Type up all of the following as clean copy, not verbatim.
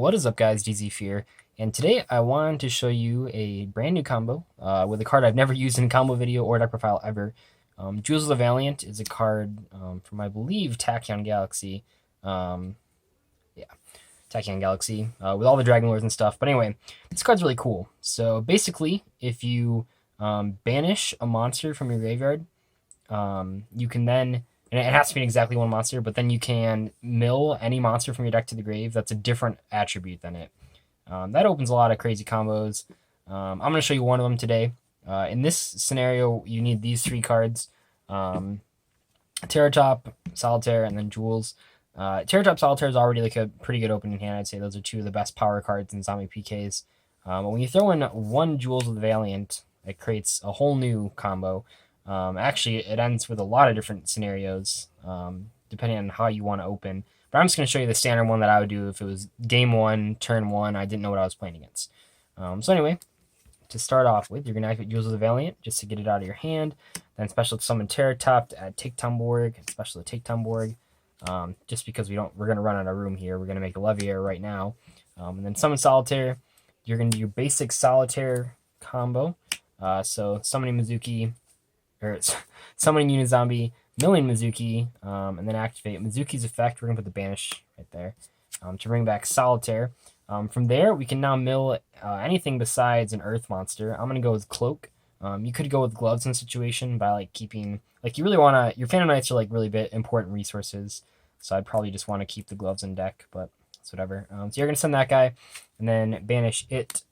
What is up, guys? DZ Fear, and today I wanted to show you a brand new combo with a card I've never used in a combo video or deck profile ever. Jewels of the Valiant is a card from, I believe, Tachyon Galaxy. Yeah, Tachyon Galaxy with all the Dragon Lords and stuff. But anyway, this card's really cool. So basically, if you banish a monster from your graveyard, you can then, and it has to be exactly one monster, but then you can mill any monster from your deck to the grave that's a different attribute than it. That opens a lot of crazy combos. I'm going to show you one of them today. In this scenario, you need these three cards. Terratop, Solitaire, and then Jewels. Terratop, Solitaire is already like a pretty good opening hand. I'd say those are two of the best power cards in zombie PKs. But when you throw in one Jewels of the Valiant, it creates a whole new combo. Actually, it ends with a lot of different scenarios, depending on how you want to open. But I'm just going to show you the standard one that I would do if it was game one, turn one, I didn't know what I was playing against. So anyway, to start off with, you're going to activate Jewels of the Valiant just to get it out of your hand. Then special summon Terratop to add Take Tomborg, and special to Take Tomborg. Just because we're going to run out of room here, we're going to make a Leviair right now. And then summon Solitaire. You're going to do your basic Solitaire combo. So summoning Mizuki, or summoning Unizombie, milling Mizuki, and then activate Mizuki's effect. We're going to put the banish right there to bring back Solitaire. From there, we can now mill anything besides an Earth monster. I'm going to go with Cloak. You could go with Gloves in the situation by like keeping, like you really want to, your Phantom Knights are like really important resources, so I'd probably just want to keep the Gloves in deck, but it's whatever. So you're going to send that guy, and then banish it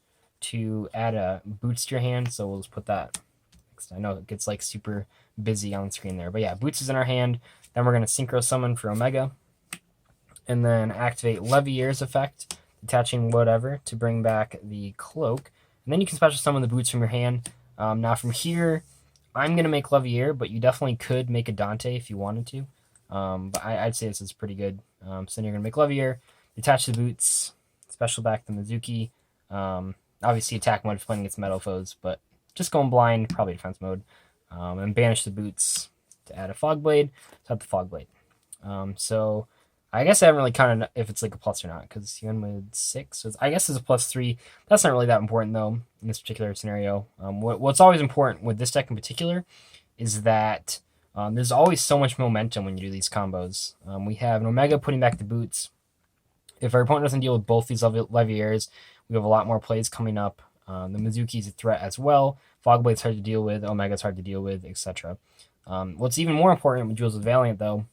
to add a Boots to your hand, so we'll just put that. I know it gets like super busy on the screen there, but yeah, Boots is in our hand. Then we're going to Synchro Summon for Omega, and then activate Leviair's effect, attaching whatever to bring back the Cloak, and then you can special summon the Boots from your hand. Now from here, I'm going to make Leviair, but you definitely could make a Dante if you wanted to, but I'd say this is pretty good. So then you're going to make Leviair, attach the Boots, special back the Mizuki, obviously attack mode for playing against metal foes, but just going blind, probably defense mode, and banish the Boots to add a Fog Blade. So add the Fog Blade. So I guess I haven't really counted if it's like a plus or not, because you end with 6. So I guess it's a +3. That's not really that important though in this particular scenario. What's always important with this deck in particular is that there's always so much momentum when you do these combos. We have an Omega putting back the Boots. If our opponent doesn't deal with both these Leviairs, we have a lot more plays coming up. The Mizuki's a threat as well. Fogblade's hard to deal with. Omega's hard to deal with, etc. What's even more important with Jewels of the Valiant, though,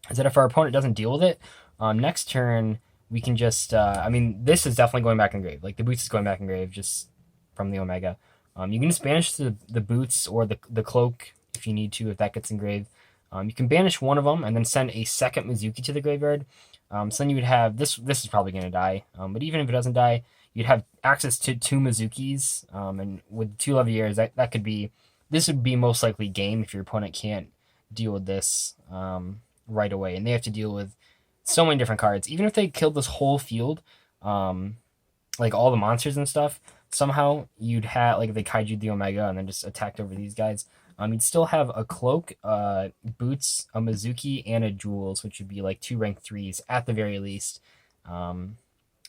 is that if our opponent doesn't deal with it, next turn we can just... I mean, this is definitely going back in grave. Like, the Boots is going back in grave just from the Omega. You can just banish the Boots or the Cloak if you need to, if that gets engraved. You can banish one of them and then send a second Mizuki to the graveyard. So then you would have... This is probably going to die, but even if it doesn't die, you'd have access to 2 Mizukis, and with 2 Leviairs, that could be... This would be most likely game if your opponent can't deal with this right away, and they have to deal with so many different cards. Even if they killed this whole field, like all the monsters and stuff, somehow you'd have, like if they Kaiju the Omega and then just attacked over these guys, you'd still have a Cloak, Boots, a Mizuki, and a Jewels, which would be like 2 rank 3s at the very least.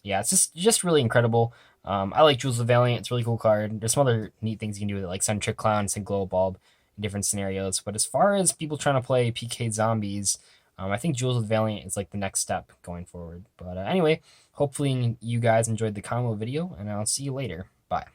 Yeah, it's just really incredible. I like Jewels of the Valiant. It's a really cool card. There's some other neat things you can do with it, like send Trick Clown, send Glow Bulb in different scenarios. But as far as people trying to play PK zombies, I think Jewels of the Valiant is like the next step going forward. But anyway, hopefully you guys enjoyed the combo video, and I'll see you later. Bye.